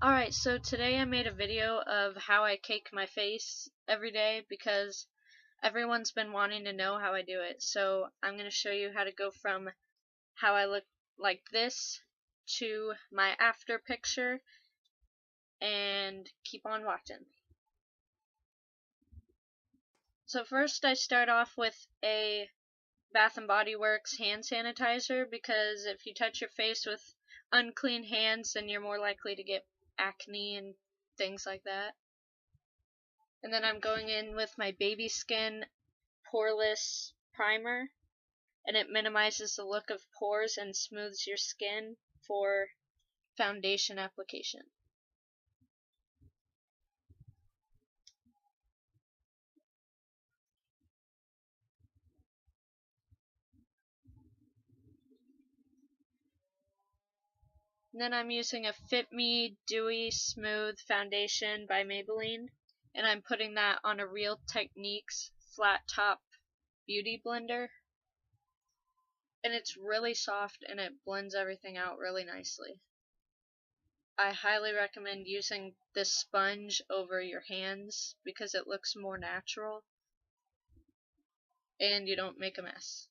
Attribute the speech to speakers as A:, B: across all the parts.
A: Alright, so today I made a video of how I cake my face every day because everyone's been wanting to know how I do it. So I'm going to show you how to go from how I look like this to my after picture, and keep on watching. So first I start off with a Bath & Body Works hand sanitizer, because if you touch your face with unclean hands then you're more likely to get acne and things like that. And then I'm going in with my Baby Skin Poreless Primer, and it minimizes the look of pores and smooths your skin for foundation application. And then I'm using a Fit Me Dewy Smooth Foundation by Maybelline, and I'm putting that on a Real Techniques flat top beauty blender. And it's really soft and it blends everything out really nicely. I highly recommend using this sponge over your hands because it looks more natural and you don't make a mess.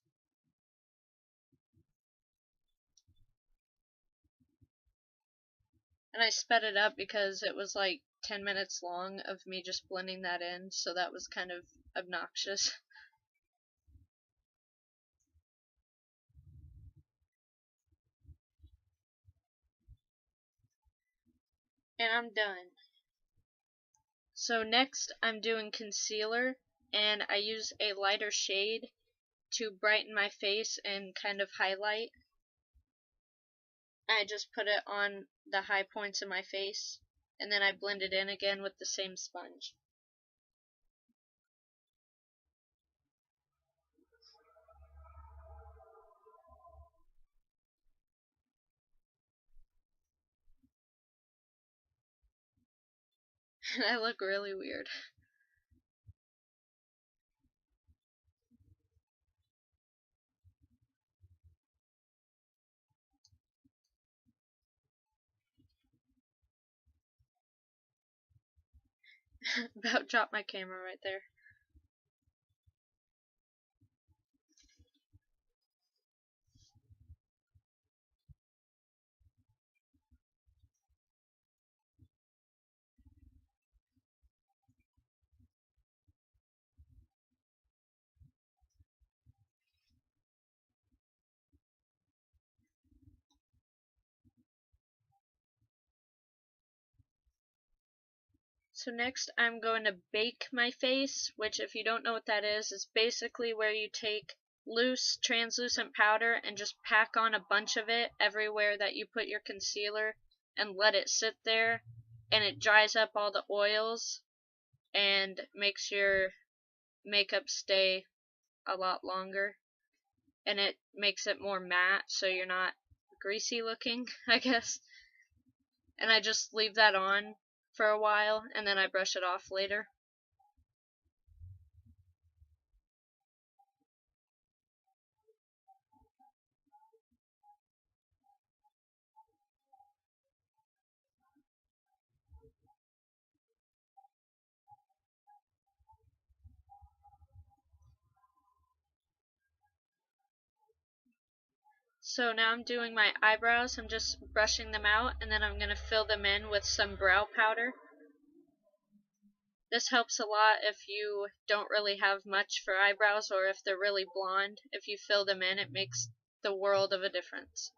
A: And I sped it up because it was like 10 minutes long of me just blending that in, so that was kind of obnoxious. And I'm done. So next I'm doing concealer, and I use a lighter shade to brighten my face and kind of highlight. I just put it on the high points of my face, and then I blend it in again with the same sponge. And I look really weird. About dropped my camera right there. So next I'm going to bake my face, which, if you don't know what that is basically where you take loose translucent powder and just pack on a bunch of it everywhere that you put your concealer and let it sit there, and it dries up all the oils and makes your makeup stay a lot longer, and it makes it more matte so you're not greasy looking, I guess. And I just leave that on for a while and then I brush it off later. So now I'm doing my eyebrows. I'm just brushing them out, and then I'm going to fill them in with some brow powder. This helps a lot if you don't really have much for eyebrows, or if they're really blonde. If you fill them in, it makes the world of a difference.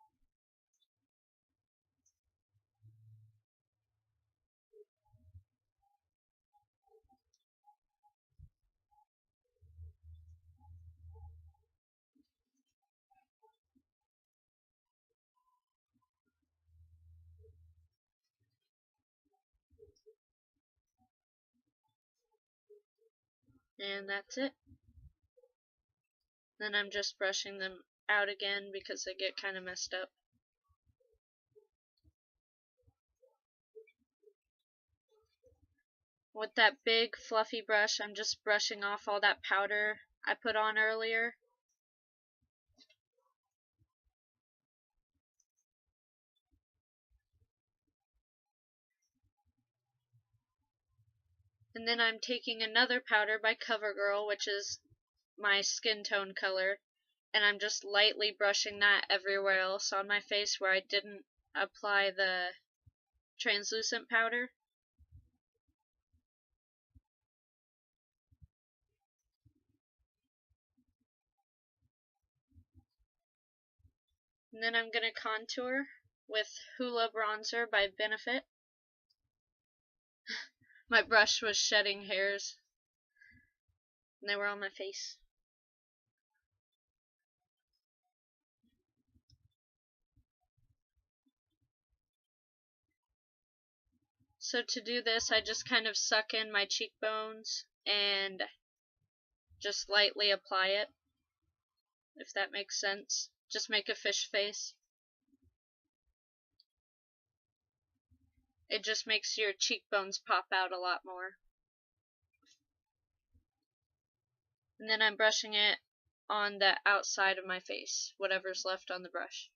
A: And that's it. Then I'm just brushing them out again because they get kind of messed up. With that big fluffy brush, I'm just brushing off all that powder I put on earlier. And then I'm taking another powder by CoverGirl, which is my skin tone color, and I'm just lightly brushing that everywhere else on my face where I didn't apply the translucent powder. And then I'm going to contour with Hoola Bronzer by Benefit. My brush was shedding hairs, and they were on my face. So to do this, I just kind of suck in my cheekbones and just lightly apply it, if that makes sense. Just make a fish face. It just makes your cheekbones pop out a lot more. And then I'm brushing it on the outside of my face, whatever's left on the brush.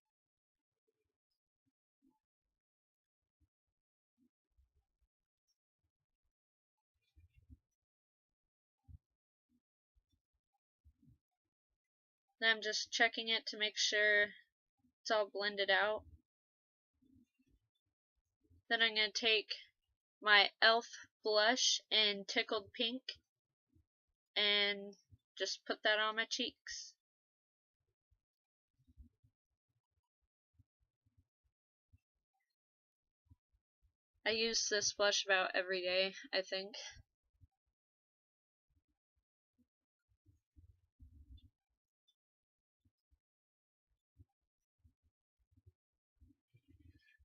A: Then I'm just checking it to make sure it's all blended out. Then I'm going to take my e.l.f. blush in Tickled Pink and just put that on my cheeks. I use this blush about every day, I think.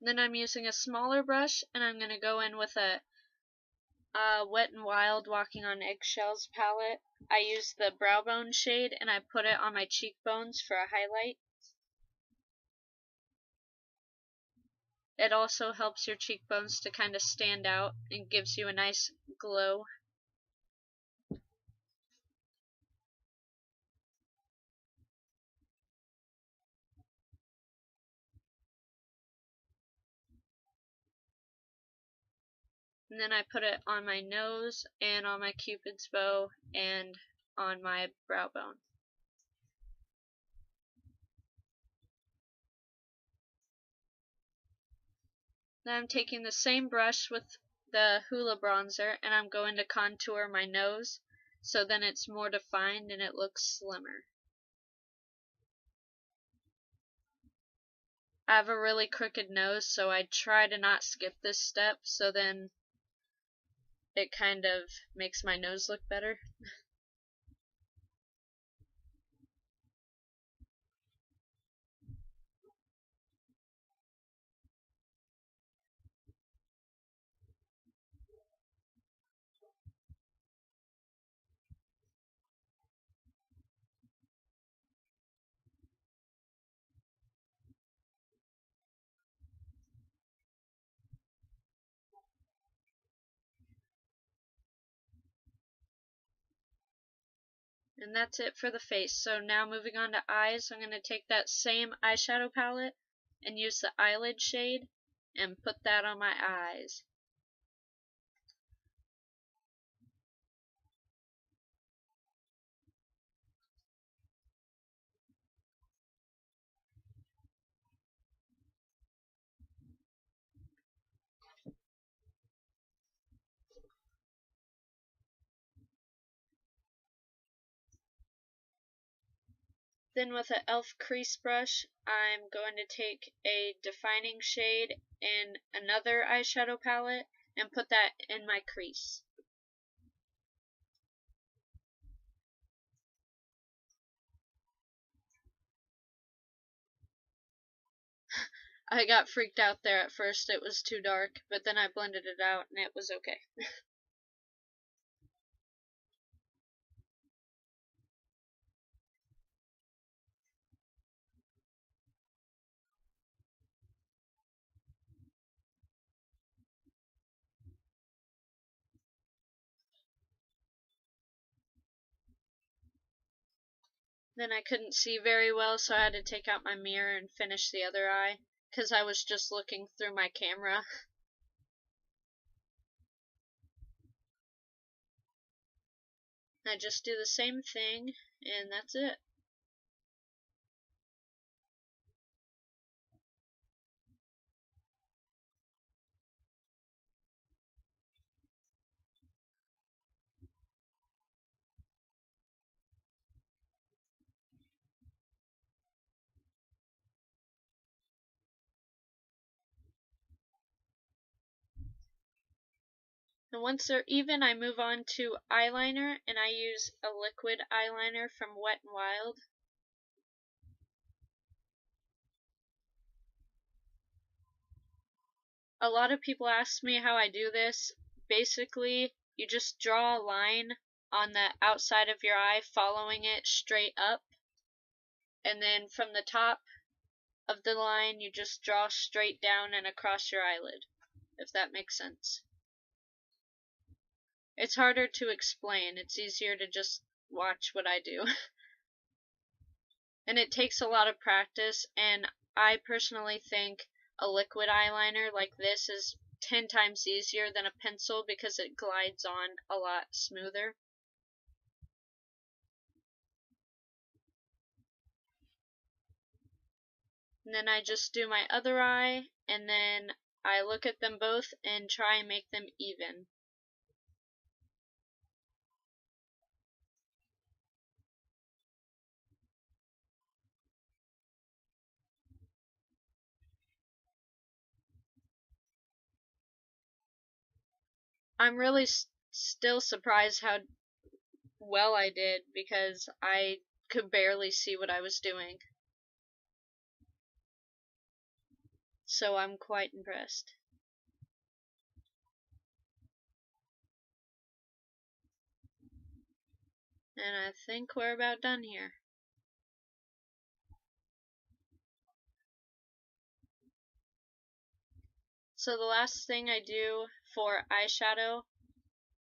A: Then I'm using a smaller brush, and I'm going to go in with a Wet n Wild Walking on Eggshells palette. I use the Brow Bone shade, and I put it on my cheekbones for a highlight. It also helps your cheekbones to kind of stand out and gives you a nice glow. And then I put it on my nose and on my Cupid's bow and on my brow bone. Then I'm taking the same brush with the Hoola Bronzer and I'm going to contour my nose so then it's more defined and it looks slimmer. I have a really crooked nose, so I try to not skip this step so then it kind of makes my nose look better. And that's it for the face. So now moving on to eyes, I'm going to take that same eyeshadow palette and use the eyelid shade and put that on my eyes. Then with an e.l.f. crease brush, I'm going to take a defining shade in another eyeshadow palette and put that in my crease. I got freaked out there at first, it was too dark, but then I blended it out and it was okay. Then I couldn't see very well, so I had to take out my mirror and finish the other eye, because I was just looking through my camera. I just do the same thing, and that's it. And once they're even, I move on to eyeliner, and I use a liquid eyeliner from Wet n Wild. A lot of people ask me how I do this. Basically, you just draw a line on the outside of your eye, following it straight up, and then from the top of the line, you just draw straight down and across your eyelid, if that makes sense. It's harder to explain. It's easier to just watch what I do. And it takes a lot of practice, and I personally think a liquid eyeliner like this is 10 times easier than a pencil because it glides on a lot smoother. And then I just do my other eye, and then I look at them both and try and make them even. I'm really still surprised how well I did because I could barely see what I was doing. So I'm quite impressed. And I think we're about done here. So the last thing I do for eyeshadow,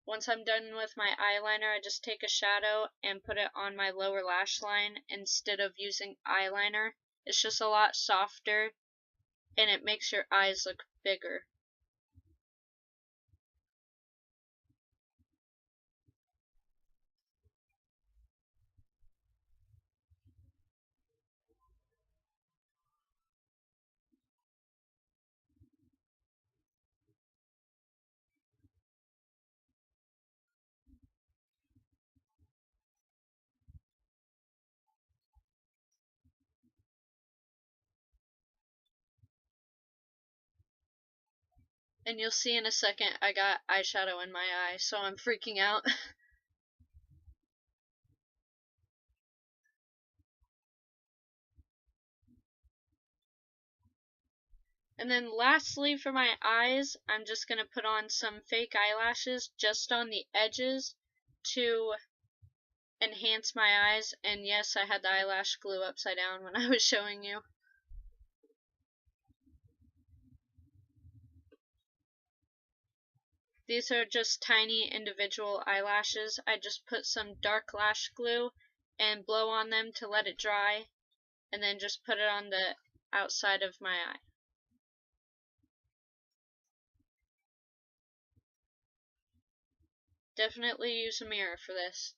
A: once I'm done with my eyeliner, I just take a shadow and put it on my lower lash line instead of using eyeliner. It's just a lot softer and it makes your eyes look bigger. And you'll see in a second I got eyeshadow in my eye, so I'm freaking out. And then lastly for my eyes, I'm just going to put on some fake eyelashes just on the edges to enhance my eyes. And yes, I had the eyelash glue upside down when I was showing you. These are just tiny individual eyelashes. I just put some dark lash glue and blow on them to let it dry, and then just put it on the outside of my eye. Definitely use a mirror for this.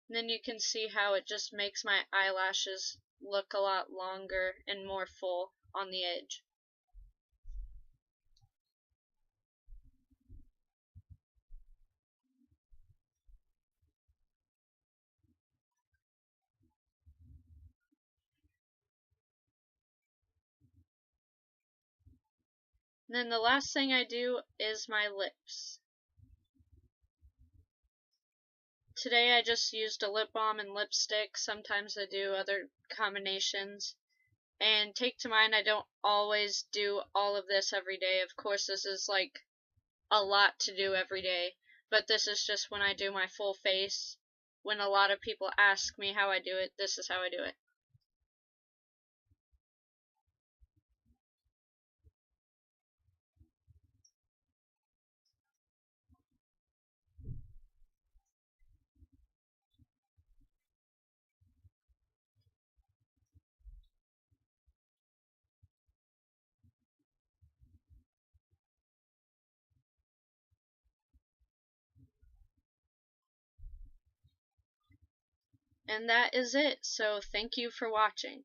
A: And then you can see how it just makes my eyelashes look a lot longer and more full on the edge. And then the last thing I do is my lips. Today I just used a lip balm and lipstick. Sometimes I do other combinations. And take to mind, I don't always do all of this every day. Of course, this is like a lot to do every day. But this is just when I do my full face. When a lot of people ask me how I do it, this is how I do it. And that is it. So thank you for watching.